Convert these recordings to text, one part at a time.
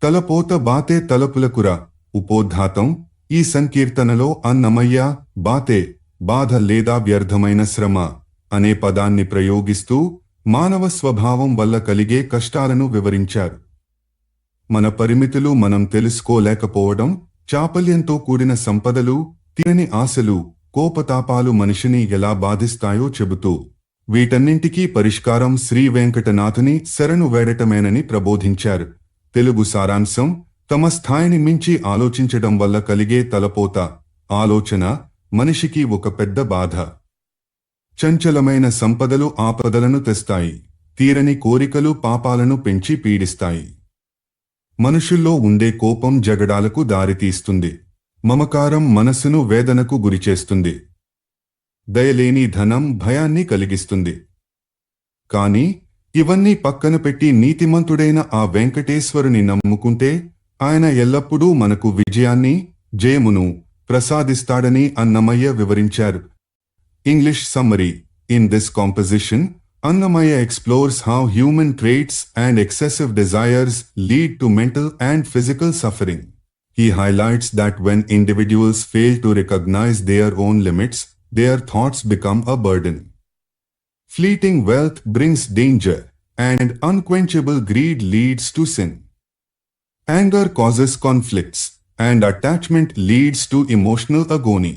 తలపోత బాతే తలపులకుర. ఉపోద్ఘాతం. ఈ సంకీర్తనలో అన్నమయ్య బాతే బాధ లేదా వ్యర్థమైన శ్రమ అనే పదాన్ని ప్రయోగిస్తూ మానవ స్వభావం వల్ల కలిగే కష్టాలను వివరించారు. మన పరిమితులు మనం తెలుసుకోలేకపోవడం, చాపల్యంతో కూడిన సంపదలు, తీరని ఆశలు, కోపతాపాలు మనిషిని ఎలా బాధిస్తాయో చెబుతూ వీటన్నింటికీ పరిష్కారం శ్రీ వెంకటనాథుని శరణు వేడటమేనని ప్రబోధించారు. తెలుగు సారాంశం. తమ స్థాయిని మించి ఆలోచించడం వల్ల కలిగే తలపోత, ఆలోచన మనిషికి ఒక పెద్ద బాధ. చంచలమైన సంపదలు ఆపదలను తెస్తాయి. తీరని కోరికలు పాపాలను పెంచి పీడిస్తాయి. మనుషుల్లో ఉండే కోపం జగడాలకు దారితీస్తుంది. మమకారం మనస్సును వేదనకు గురిచేస్తుంది. దయలేని ధనం భయాన్ని కలిగిస్తుంది. కాని ఇవన్నీ పక్కన పెట్టి నీతిమంతుడైన ఆ వెంకటేశ్వరుని నమ్ముకుంటే ఆయన ఎల్లప్పుడూ మనకు విజయాన్ని, జయమును ప్రసాదిస్తాడని అన్నమయ్య వివరించారు. English summary. In this composition, Annamaya explores how human traits and excessive desires lead to mental and physical suffering. He highlights that when individuals fail to recognize their own limits, their thoughts become a burden. Fleeting wealth brings danger, and unquenchable greed leads to sin. Anger causes conflicts, and attachment leads to emotional agony.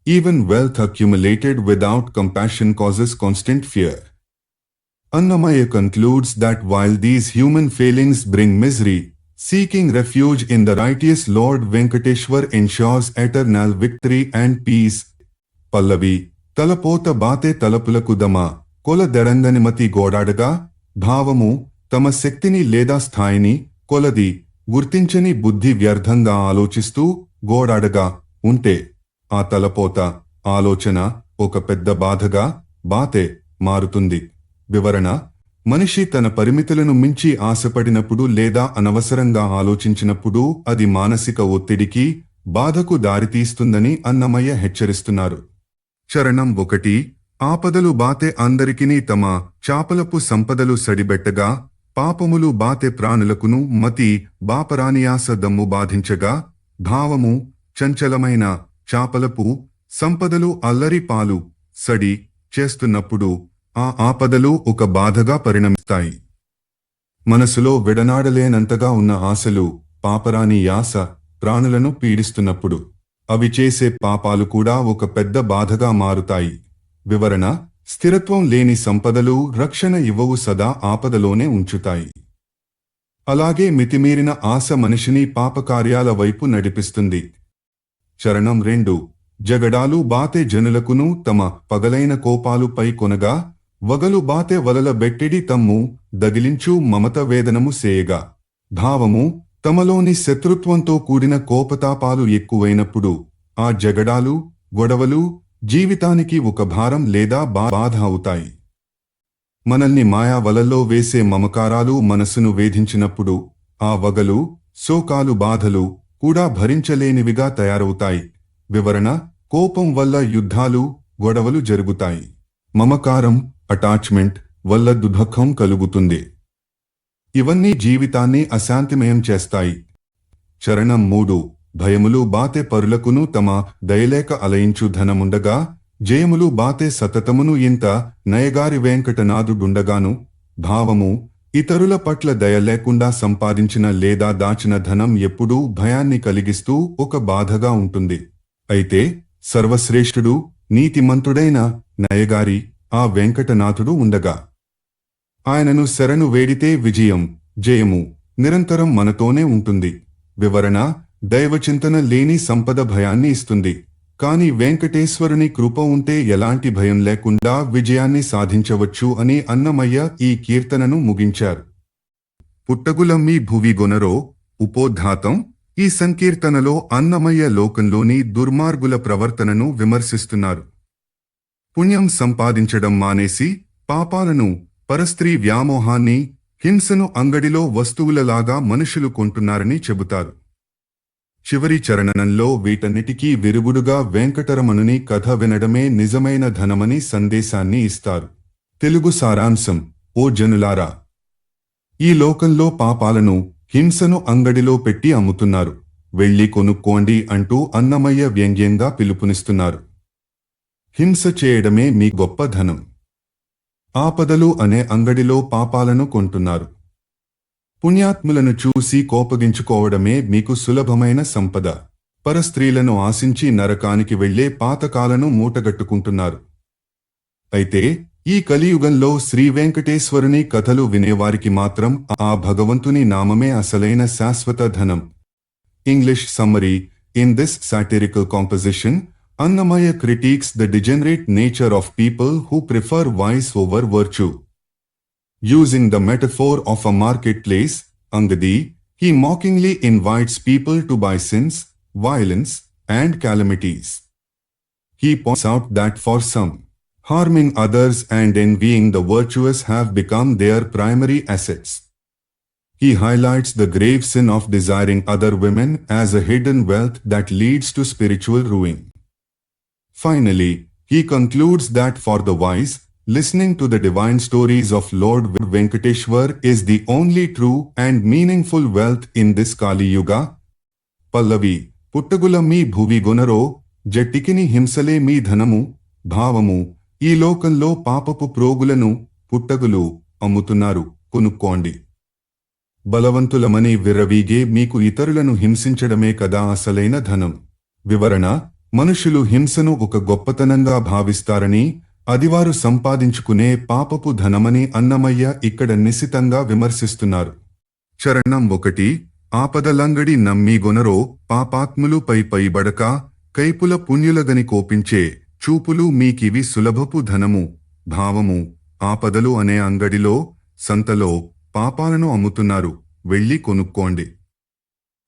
Even wealth accumulated without compassion causes constant fear. Annamaya concludes that while these human failings bring misery, seeking refuge in the righteous Lord Venkateshwar ensures eternal victory and peace. Pallavi. Talapota bate talapulakudama, kola deranganimati godadaga, bhavamu, tama sektini leda sthayini, koladi, gurtinchani buddhi vyardhanga alochistu, godadaga, unte. ఆ తలపోత, ఆలోచన ఒక పెద్ద బాధగా, బాతే మారుతుంది. వివరణ. మనిషి తన పరిమితులను మించి ఆశపడినప్పుడు లేదా అనవసరంగా ఆలోచించినప్పుడు అది మానసిక ఒత్తిడికి, బాధకు దారితీస్తుందని అన్నమయ్య హెచ్చరిస్తున్నారు. చరణం 1. ఆపదలు బాతే అందరికిని తమ చాపలపు సంపదలు సడిబెట్టగా, పాపములు బాతే ప్రాణులకును మతి బాపరానియాస దమ్ము బాధించగా. భావము. చంచలమైన చాపలపు సంపదలు అల్లరి పాలు, సడి చేస్తున్నప్పుడు ఆ ఆపదలు ఒక బాధగా పరిణమిస్తాయి. మనసులో విడనాడలేనంతగా ఉన్న ఆశలు, పాపరాని యాస ప్రాణులను పీడిస్తున్నప్పుడు అవి చేసే పాపాలు కూడా ఒక పెద్ద బాధగా మారుతాయి. వివరణ. స్థిరత్వం లేని సంపదలు రక్షణ ఇవ్వవు, సదా ఆపదలోనే ఉంచుతాయి. అలాగే మితిమీరిన ఆశ మనిషిని పాపకార్యాల వైపు నడిపిస్తుంది. చరణం 2. జగడాలు బాతే జనులకును తమ పగలైన కోపాలు పై కొనగా, వగలు బాతే వలల బెట్టిడి తమ్ము దగిలించు మమత వేదనము సేయగా. భావము. తమలోని శత్రుత్వంతో కూడిన కోపతాపాలు ఎక్కువైనప్పుడు ఆ జగడాలు, గొడవలు జీవితానికి ఒక భారం లేదా బాధ అవుతాయి. మనల్ని మాయా వలల్లో వేసే మమకారాలు మనసును వేధించినప్పుడు ఆ వగలు, శోకాలు, బాధలు కూడా భరించలేనివిగా తయారవుతాయి. వివరణ. కోపం వల్ల యుద్ధాలు, గొడవలు జరుగుతాయి. మమకారం, అటాచ్మెంట్ వల్ల దుఃఖం కలుగుతుంది. ఇవన్నీ జీవితాన్ని అశాంతిమయం చేస్తాయి. చరణం 3. భయములు బాతే పరులకును తమ దయలేక అలయించు ధనముండగా, జయములు బాతే సతతమును ఇంత నయగారి వెంకటనాథుడుండగాను. భావము. ఇతరుల పట్ల దయ లేకుండా సంపాదించిన లేదా దాచిన ధనం ఎప్పుడూ భయాన్ని కలిగిస్తూ ఒక బాధగా ఉంటుంది. అయితే సర్వశ్రేష్ఠుడు, నీతిమంతుడైన నయగారి ఆ వెంకటనాథుడు ఉండగా ఆయనను శరణు వేడితే విజయం, జయము నిరంతరం మనతోనే ఉంటుంది. వివరణ. దైవచింతన లేని సంపద భయాన్ని ఇస్తుంది. కాని వెంకటేశ్వరుని కృప ఉంటే ఎలాంటి భయం లేకుండా విజయాన్ని సాధించవచ్చు అని అన్నమయ్య ఈ కీర్తనను ముగించారు. పుట్టగులమ్మి భువిగొనరో. ఉపోద్ఘాతం. ఈ సంకీర్తనలో అన్నమయ్య లోకంలోని దుర్మార్గుల ప్రవర్తనను విమర్శిస్తున్నారు. పుణ్యం సంపాదించడం మానేసి పాపాలను, పరస్త్రీ వ్యామోహాన్ని, హింసను అంగడిలో వస్తువులలాగా మనుషులు కొంటున్నారని చెబుతారు. చివరి చరణంలో వీటన్నిటికీ విరుగుడుగా వెంకటరమణుని కథ వినడమే నిజమైన ధనమని సందేశాన్ని ఇస్తారు. తెలుగు సారాంశం. ఓ జనులారా, ఈ లోకంలో పాపాలను, హింసను అంగడిలో పెట్టి అమ్ముతున్నారు, వెళ్ళి కొనుక్కోండి అంటూ అన్నమయ్య వ్యంగ్యంగా పిలుపునిస్తున్నారు. హింస చేయడమే మీ గొప్ప ధనం. ఆపదలు అనే అంగడిలో పాపాలను కొంటున్నారు. పుణ్యాత్ములను చూసి కోపగించుకోవడమే మీకు సులభమైన సంపద. పరస్త్రీలను ఆశించి నరకానికి వెళ్లే పాతకాలను మూటగట్టుకుంటున్నారు. అయితే ఈ కలియుగంలో శ్రీ వెంకటేశ్వరుని కథలు వినేవారికి మాత్రం ఆ భగవంతుని నామమే అసలైన శాశ్వత ధనం. English summary. In this satirical composition, Annamaya critiques the degenerate nature of people who prefer vice over virtue. Using the metaphor of a marketplace, Angadi, he mockingly invites people to buy sins, violence, and calamities. He points out that for some, harming others and envying the virtuous have become their primary assets. He highlights the grave sin of desiring other women as a hidden wealth that leads to spiritual ruin. Finally, he concludes that for the wise, listening to the divine stories of Lord Venkateshwar is the only true and meaningful wealth in this Kali Yuga. Pallavi, పుట్టగుల మీ భువి గొనరో, జట్టికిని హింసలే మీ ధనము, భావము, ఈ లోకంలో పాపపు ప్రోగులను పుట్టగులు అమ్ముతున్నారు, కొనుక్కోండి. బలవంతులమని విర్రవీగే మీకు ఇతరులను హింసించడమే కదా అసలైన ధనం. వివరణ. మనుషులు హింసను ఒక గొప్పతనంగా భావిస్తారని, అది వారు సంపాదించుకునే పాపపు ధనమని అన్నమయ్య ఇక్కడ నిశితంగా విమర్శిస్తున్నారు. చరణం 1. ఆపదలంగడి నమ్మి గొనరో, పాపాత్ములు పై బడక, కైపుల పుణ్యులగని కోపించే చూపులు మీకివి సులభపు ధనము, భావము, ఆపదలు అనే అంగడిలో, సంతలో పాపాలను అమ్ముతున్నారు, వెళ్ళి కొనుక్కోండి.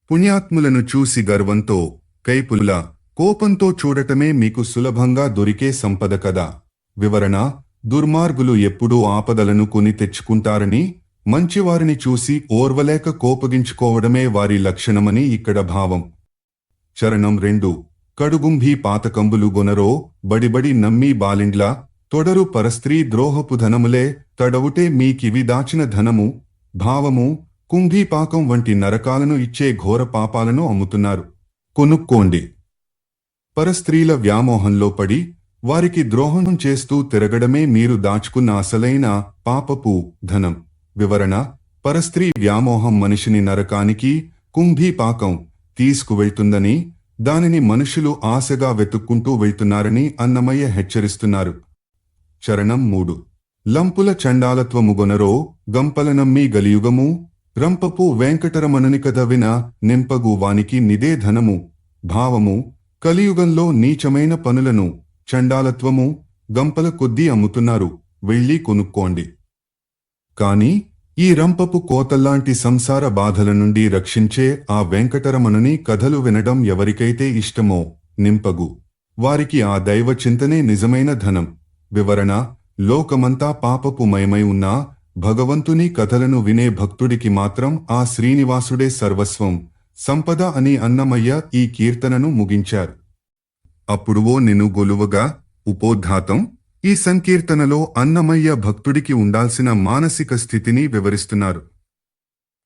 పుణ్యాత్ములను చూసి గర్వంతో, కైపుల కోపంతో చూడటమే మీకు సులభంగా దొరికే సంపద కదా. వివరణ. దుర్మార్గులు ఎప్పుడూ ఆపదలను కొని తెచ్చుకుంటారని, మంచివారిని చూసి ఓర్వలేక కోపగించుకోవడమే వారి లక్షణమని ఇక్కడ భావం. చరణం 2. కడుగుంభీ పాతకంబులు గొనరో, బడిబడి నమ్మి బాలిండ్ల, తొడరు పరస్త్రీ ద్రోహపు ధనములే, తడవుటే మీకివి దాచిన ధనము, భావము, కుంభీపాకం వంటి నరకాలను ఇచ్చే ఘోర పాపాలను అమ్ముతున్నారు, కొనుక్కోండి. పరస్త్రీల వ్యామోహంలో పడి వారికి ద్రోహం చేస్తూ తిరగడమే మీరు దాచుకున్న అసలైన పాపపు ధనం. వివరణ. పరస్త్రీ వ్యామోహం మనిషిని నరకానికి, కుంభీపాకం తీసుకువెళ్తుందని, దానిని మనుషులు ఆశగా వెతుక్కుంటూ వెళ్తున్నారని అన్నమయ్య హెచ్చరిస్తున్నారు. చరణం 3. లంపుల చండాలత్వముగొనరో, గంపలనమ్మి గలియుగము, రంపపు వెంకటరమణుని కథ విన నింపగు వానికి నిదే ధనము, భావము, కలియుగంలో నీచమైన పనులను, చండాలత్వము, గంపల కొద్దీ అమ్ముతున్నారు, వెళ్ళి కొనుక్కోండి. కాని ఈ రంపపు కోతల్లాంటి సంసార బాధల నుండి రక్షించే ఆ వెంకటరమణుని కథలు వినడం ఎవరికైతే ఇష్టమో, నింపగు వారికి ఆ దైవ చింతనే నిజమైన ధనం. వివరణ. లోకమంతా పాపపు మయమై ఉన్నా భగవంతుని కథలను వినే భక్తుడికి మాత్రం ఆ శ్రీనివాసుడే సర్వస్వం, సంపద అని అన్నమయ్య ఈ కీర్తనను ముగించారు. అప్పుడువో నిన్ను గొలువగా. ఉపోద్ఘాతం. ఈ సంకీర్తనలో అన్నమయ్య భక్తుడికి ఉండాల్సిన మానసిక స్థితిని వివరిస్తున్నారు.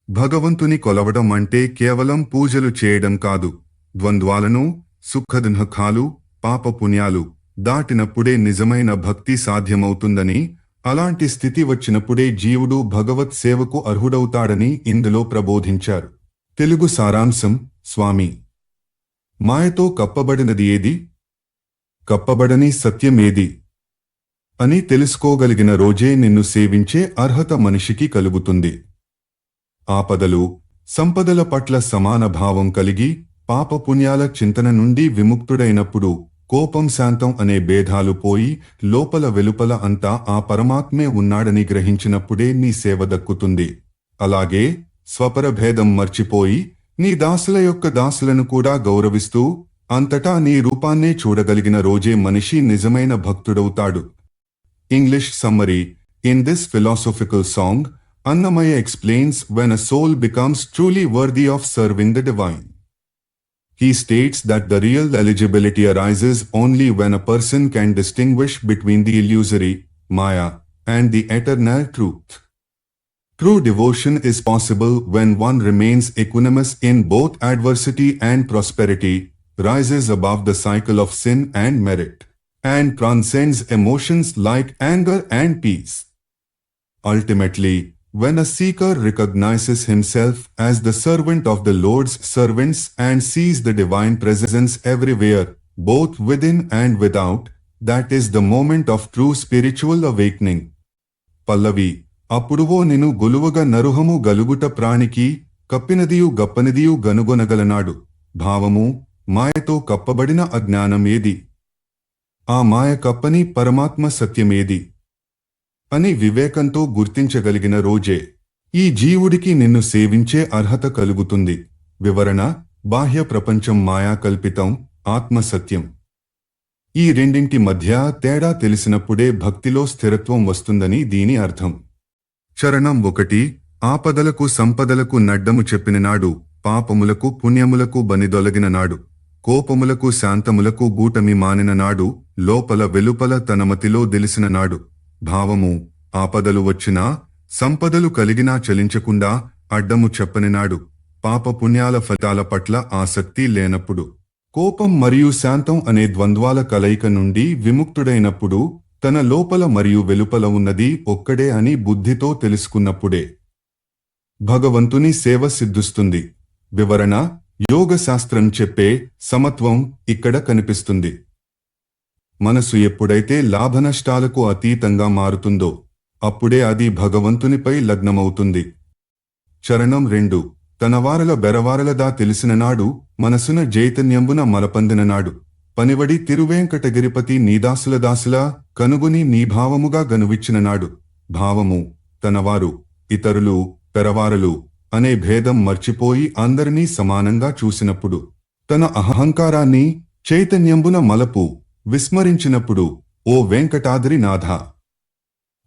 భగవంతుని కొలవడం అంటే కేవలం పూజలు చేయడం కాదు, ద్వంద్వాలను, సుఖదుఃఖాలు, పాపపుణ్యాలు దాటినప్పుడే నిజమైన భక్తి సాధ్యమవుతుందని, అలాంటి స్థితి వచ్చినప్పుడే జీవుడు భగవత్ సేవకు అర్హుడవుతాడని ఇందులో ప్రబోధించారు. తెలుగు సారాంశం. స్వామి, మాయతో కప్పబడినది ఏది? కప్పబడని సత్యమేది అని తెలుసుకోగలిగిన రోజే నిన్ను సేవించే అర్హత మనిషికి కలుగుతుంది. ఆపదలు, సంపదల పట్ల సమాన భావం కలిగి పాపపుణ్యాల చింతన నుండి విముక్తుడైనప్పుడు కోపం, శాంతం అనే భేదాలు పోయి లోపల వెలుపల అంతా ఆ పరమాత్మే ఉన్నాడని గ్రహించినప్పుడే నీ సేవ దక్కుతుంది. అలాగే స్వపరభేదం మర్చిపోయి నీ దాసుల యొక్క దాసులను కూడా గౌరవిస్తూ అంతటా నీ రూపాన్నే చూడగలిగిన రోజే మనిషి నిజమైన భక్తుడవుతాడు. English summary. In this philosophical song, Annamaya explains when a soul becomes truly worthy of serving the divine. He states that the real eligibility arises only when a person can distinguish between the illusory, Maya, and the eternal truth. True devotion is possible when one remains equanimous in both adversity and prosperity, rises above the cycle of sin and merit, and transcends emotions like anger and peace. Ultimately, when a seeker recognizes himself as the servant of the Lord's servants and sees the divine presence everywhere, both within and without, that is the moment of true spiritual awakening. పల్లవి అప్పుడువో నిను గొలువగ నరుహము గలుగుట ప్రాణికి కప్పినదియు గప్పనిదియు గనుగొనగలనాడు. భావము మాయతో కప్పబడిన అజ్ఞానం ఏది? ఆ మాయ కప్పని పరమాత్మ సత్యమేది అని వివేకంతో గుర్తించగలిగిన రోజే ఈ జీవుడికి నిన్ను సేవించే అర్హత కలుగుతుంది. వివరణ: బాహ్య ప్రపంచం మాయా కల్పితం, ఆత్మ సత్యం. ఈ రెండింటి మధ్య తేడా తెలిసినప్పుడే భక్తిలో స్థిరత్వం వస్తుందని దీని అర్థం. చరణం 1. ఆపదలకు సంపదలకు నడ్డము చెప్పిననాడు, పాపములకు పుణ్యములకు బనిదొలగిన నాడు, కోపములకు శాంతములకు గూటమి మానిన నాడు, లోపల వెలుపల తనమతిలో తెలిసిన నాడు. భావము: ఆపదలు వచ్చినా సంపదలు కలిగినా చలించకుండా అడ్డము చెప్పనినాడు, పాప పుణ్యాల ఫలితాల పట్ల ఆసక్తి లేనప్పుడు, కోపం మరియు శాంతం అనే ద్వంద్వాల కలయిక నుండి విముక్తుడైనప్పుడు, తన లోపల మరియు వెలుపల ఉన్నది ఒక్కడే అని బుద్ధితో తెలుసుకున్నప్పుడే భగవంతుని సేవ సిద్ధిస్తుంది. వివరణ: యోగశాస్త్రం చెప్పే సమత్వం ఇక్కడ కనిపిస్తుంది. మనసు ఎప్పుడైతే లాభనష్టాలకు అతీతంగా మారుతుందో అప్పుడే అది భగవంతునిపై లగ్నమవుతుంది. చరణం 2. తనవారల బెరవారలదా తెలిసిననాడు, మనసున చైతన్యంబున మలపందిననాడు, పనివడి తిరువేంకటగిరిపతి నీదాసులదాసులా కనుగొని నీభావముగా గనువిచ్చిననాడు. భావము: తనవారు, ఇతరులు, పెరవారలు అనే భేదం మర్చిపోయి అందరినీ సమానంగా చూసినప్పుడు, తన అహంకారాన్ని చైతన్యంబున మలపు విస్మరించినప్పుడు, ఓ వెంకటాద్రి నాథ,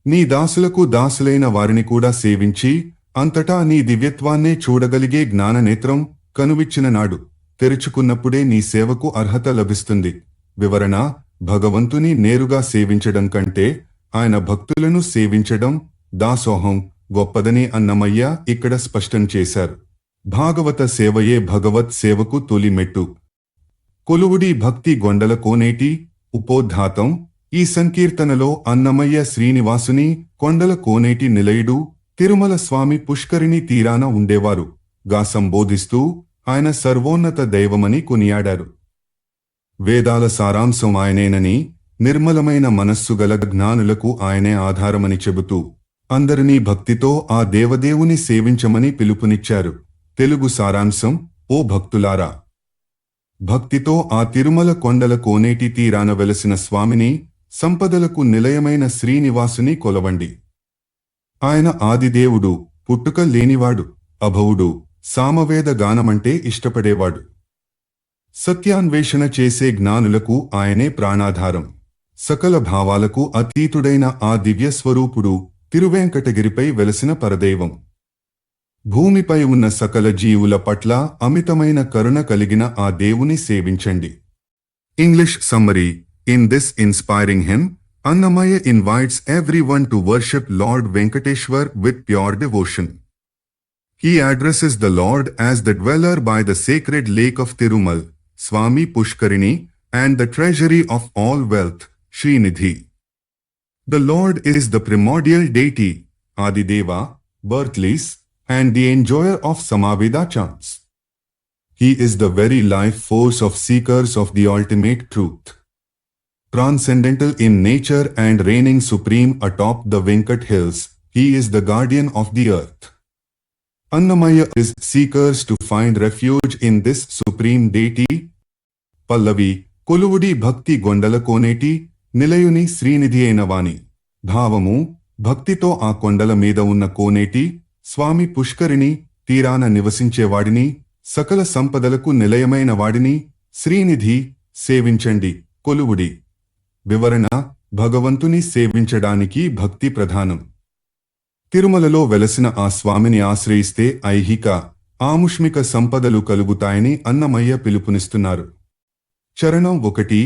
నీ దాసులకు దాసులైన వారిని కూడా సేవించి అంతటా నీ దివ్యత్వాన్నే చూడగలిగే జ్ఞాననేత్రం కనువిచ్చిన నాడు తెరుచుకున్నప్పుడే నీ సేవకు అర్హత లభిస్తుంది. వివరణ: భగవంతుని నేరుగా సేవించడం కంటే ఆయన భక్తులను సేవించడం, దాసోహం గొప్పదని అన్నమయ్య ఇక్కడ స్పష్టం చేశారు. భాగవత సేవయే భగవత్ సేవకు తొలి మెట్టు. కొలువుడి భక్తి గొండల కోనేటి ఉపోద్ఘాతం. ఈ సంకీర్తనలో అన్నమయ్య శ్రీనివాసుని కొండల కోనేటి నిలయుడు, తిరుమల స్వామి పుష్కరిణి తీరాన ఉండేవారు గా సంబోధిస్తూ ఆయన సర్వోన్నత దైవమని కొనియాడారు. వేదాల సారాంశం ఆయనేనని, నిర్మలమైన మనస్సు గల జ్ఞానులకు ఆయనే ఆధారమని చెబుతూ అందరినీ భక్తితో ఆ దేవదేవుని సేవించమని పిలుపునిచ్చారు. తెలుగు సారాంశం: ఓ భక్తులారా, భక్తితో ఆ తిరుమల కొండల కోనేటి తీరాన వెలసిన స్వామిని, సంపదలకు నిలయమైన శ్రీనివాసుని కొలవండి. ఆయన ఆదిదేవుడు, పుట్టుక లేనివాడు, అభవుడు, సామవేద గానమంటే ఇష్టపడేవాడు. సత్యాన్వేషణ చేసే జ్ఞానులకు ఆయనే ప్రాణాధారం. సకల భావాలకు అతీతుడైన ఆ దివ్యస్వరూపుడు తిరువేంకటగిరిపై వెలసిన పరదైవం. భూమిపై ఉన్న సకల జీవుల పట్ల అమితమైన కరుణ కలిగిన ఆ దేవుని సేవించండి. English summary. In this inspiring hymn, Annamaya invites everyone to worship Lord Venkateshwar with pure devotion. He addresses the Lord as the dweller by the sacred lake of Tirumal, Swami Pushkarini, and the treasury of all wealth, Srinidhi. The Lord is the primordial deity, Adideva, birthplace, and the enjoyer of Samaveda chants. He is the very life force of seekers of the ultimate truth. Transcendental in nature and reigning supreme atop the Venkat hills, he is the guardian of the earth. Annamaya is seekers to find refuge in this supreme deity. Pallavi, Koluvudi Bhakti Gondala Koneti, Nilayuni Srinidhi Ainavani. Bhavamu, Bhaktito a Kondala Meda Unna Koneti, Swami Pushkarini, Tirana Nivasinche Vadini, Sakala Sampadalaku Nilayamaina Vadini, Srinidhi, Sevinchandi, Koluvudi. వివరణ: భగవంతుని సేవించడానికి భక్తి ప్రధానం. తిరుమలలో వెలసిన ఆ స్వామిని ఆశ్రయిస్తే ఐహిక, ఆముష్మిక సంపదలు కలుగుతాయని అన్నమయ్య పిలుపునిస్తున్నారు. చరణం 1.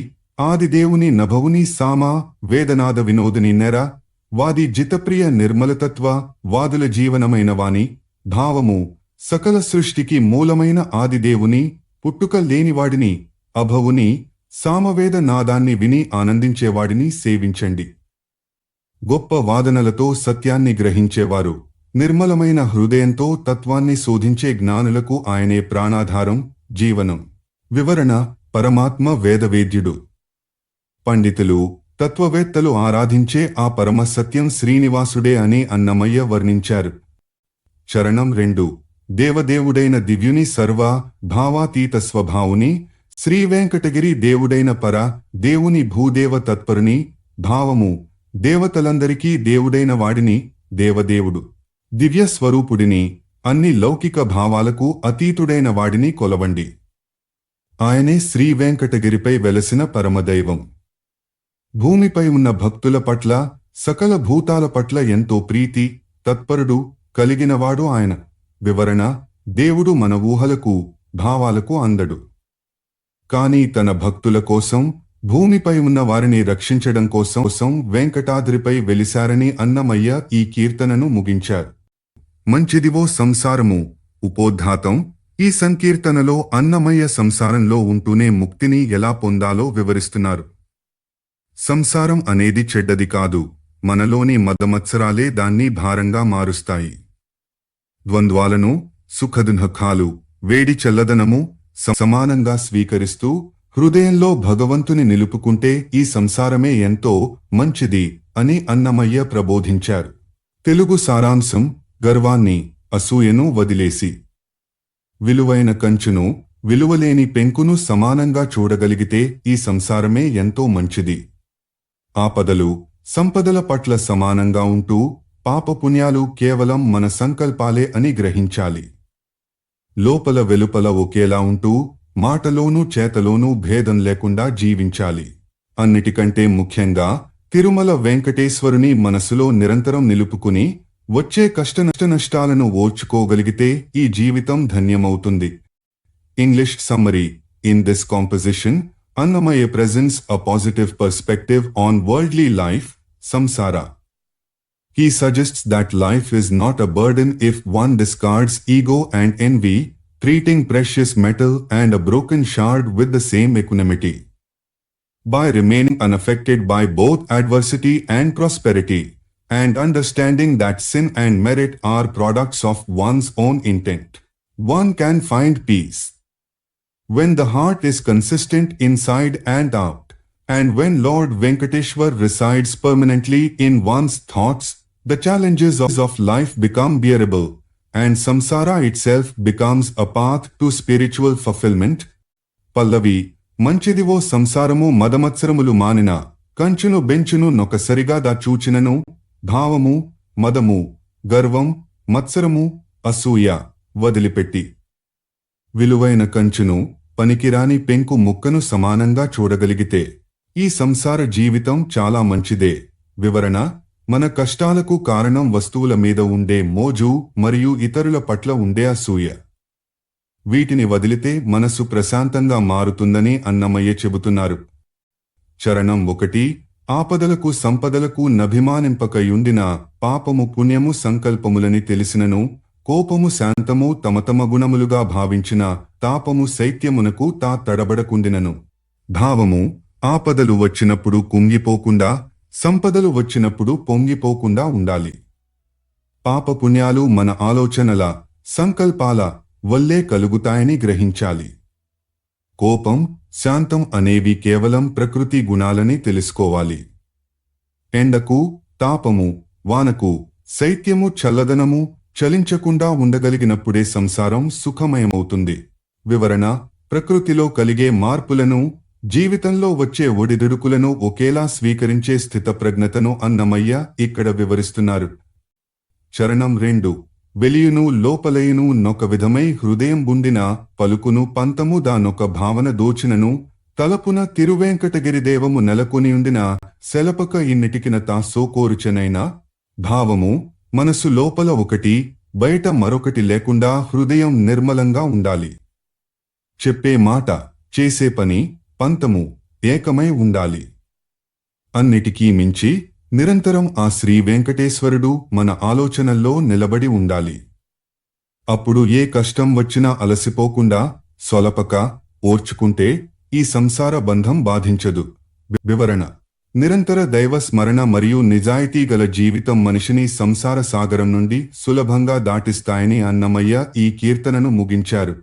ఆదిదేవుని నభవుని సామా వేదనాద వినోదిని నెర వాది జితప్రియ నిర్మలతత్వ వాదుల జీవనమైన వాని భావము సకల సృష్టికి మూలమైన ఆదిదేవుని పుట్టుక లేనివాడిని అభవుని సామవేద నాదాన్ని విని ఆనందించేవాడిని సేవించండి. గొప్ప వాదనలతో సత్యాన్ని గ్రహించేవారు నిర్మలమైన హృదయంతో తత్వాన్ని శోధించే జ్ఞానులకు ఆయనే ప్రాణాధారం జీవనం. వివరణ: పరమాత్మ వేదవేద్యుడు. పండితులు తత్వవేత్తలు ఆరాధించే ఆ పరమ సత్యం శ్రీనివాసుడే అని అన్నమయ్య వర్ణించారు. చరణం 2. దేవదేవుడైన దివ్యుని సర్వ భావాతీత స్వభావుని శ్రీవేంకటగిరి దేవుడైన పర దేవుని భూదేవ తత్పరుని భావము దేవతలందరికీ దేవుడైన వాడిని దేవదేవుడు దివ్య స్వరూపుడిని అన్ని లౌకిక భావాలకు అతీతుడైన వాడిని కొలవండి. ఆయనే శ్రీవేంకటగిరిపై వెలసిన పరమదైవం. భూమిపై ఉన్న భక్తుల పట్ల సకల భూతాల పట్ల ఎంతో ప్రీతి తత్పరుడు కలిగినవాడు ఆయన. వివరణ: దేవుడు మన ఊహలకు భావాలకు అందడు. కాని తన భక్తుల కోసం భూమిపై ఉన్న వారిని రక్షించడం కోసం వెంకటాద్రిపై వెలిశారని అన్నమయ్య ఈ కీర్తనను ముగించారు. మంచిదివో సంసారము ఉపోద్ఘాతం. ఈ సంకీర్తనలో అన్నమయ్య సంసారంలో ఉంటూనే ముక్తిని ఎలా పొందాలో వివరిస్తున్నారు. సంసారం అనేది చెడ్డది కాదు, మనలోని మదమత్సరాలే దాన్ని భారంగా మారుస్తాయి. ద్వంద్వాలను సుఖదుఃఖాలు వేడి చల్లదనము సమానంగా స్వీకరిస్తూ హృదయంలో భగవంతుని నిలుపుకుంటే ఈ సంసారమే ఎంతో మంచిది అని అన్నమయ్య ప్రబోధించారు. తెలుగు సారాంశం: గర్వాన్ని అసూయను వదిలేసి విలువైన కంచును విలువలేని పెంకును సమానంగా చూడగలిగితే ఈ సంసారమే ఎంతో మంచిది. ఆపదలు సంపదల పట్ల సమానంగా ఉంటూ పాపపుణ్యాలు కేవలం మన సంకల్పాలే అని గ్రహించాలి. లోపల వెలుపల ఒకేలా ఉంటూ మాటలోనూ చేతలోనూ భేదం లేకుండా జీవించాలి. అన్నిటికంటే ముఖ్యంగా తిరుమల వెంకటేశ్వరుని మనసులో నిరంతరం నిలుపుకుని వచ్చే కష్టనష్టాలను ఓర్చుకోగలిగితే ఈ జీవితం ధన్యమవుతుంది. English summary: In this composition, Annamaya presents a positive perspective on worldly life, samsara. He suggests that life is not a burden if one discards ego and envy, treating precious metal and a broken shard with the same equanimity. By remaining unaffected by both adversity and prosperity, and understanding that sin and merit are products of one's own intent, one can find peace. When the heart is consistent inside and out, and when Lord Venkateshwar resides permanently in one's thoughts, the challenges of life become bearable, and samsara itself becomes a path to spiritual fulfillment. Pallavi: మంచిదివో సంసారము మదమత్సరములు మానిన కంచును బెంచును నొకసరిగా చూచినను భావము మదము గర్వం మత్సరము అసూయ వదిలిపెట్టి విలువైన కంచును పనికిరాని పెంకు ముక్కను సమానంగా చూడగలిగితే ఈ సంసార జీవితం చాలా మంచిదే. వివరణ: మన కష్టాలకు కారణం వస్తువుల మీద ఉండే మోజు మరియు ఇతరుల పట్ల ఉండే అసూయ. వీటిని వదిలితే మనసు ప్రశాంతంగా మారుతుందని అన్నమయ్య చెబుతున్నారు. చరణం 1. ఆపదలకు సంపదలకు నభిమానింపకయుండిన పాపము పుణ్యము సంకల్పములని తెలిసినను కోపము శాంతము తమ గుణములుగా భావించిన తాపము శైత్యమునకు తడబడకుండినను. భావము: ఆపదలు వచ్చినప్పుడు కుంగిపోకుండా సంపదలు వచ్చినప్పుడు పొంగిపోకుండా ఉండాలి. పాపపుణ్యాలు మన ఆలోచనల సంకల్పాల వల్లే కలుగుతాయని గ్రహించాలి. కోపం శాంతం అనేవి కేవలం ప్రకృతి గుణాలని తెలుసుకోవాలి. ఎండకు తాపము వానకు శైత్యము చల్లదనము చలించకుండా ఉండగలిగినప్పుడే సంసారం సుఖమయమవుతుంది. వివరణ: ప్రకృతిలో కలిగే మార్పులను జీవితంలో వచ్చే ఒడిదుడుకులను ఒకేలా స్వీకరించే స్థితప్రజ్ఞతను అన్నమయ్య ఇక్కడ వివరిస్తున్నారు. చరణం 2. వెలియును లోపలయును నొక విధమై హృదయం బుండిన పలుకును పంతము దానొక భావన దోచినను తలపున తిరువేంకటగిరిదేవము నెలకొనియుండిన సెలపక ఇన్నిటికిన సోకోరుచనైనా. భావము: మనసు లోపల ఒకటి బయట మరొకటి లేకుండా హృదయం నిర్మలంగా ఉండాలి. చెప్పే మాట చేసే పని పంతము ఏకమై ఉండాలి. అన్నిటికీ మించి నిరంతరం ఆ శ్రీ వెంకటేశ్వరుడు మన ఆలోచనల్లో నిలబడి ఉండాలి. అప్పుడు ఏ కష్టం వచ్చినా అలసిపోకుండా సొలపక ఓర్చుకుంటే ఈ సంసార బంధం బాధించదు. వివరణ: నిరంతర దైవ స్మరణ మరియు నిజాయితీ గల జీవితం మనిషిని సంసార సాగరం నుండి సులభంగా దాటిస్తాయని అన్నమయ్య ఈ కీర్తనను ముగించారు.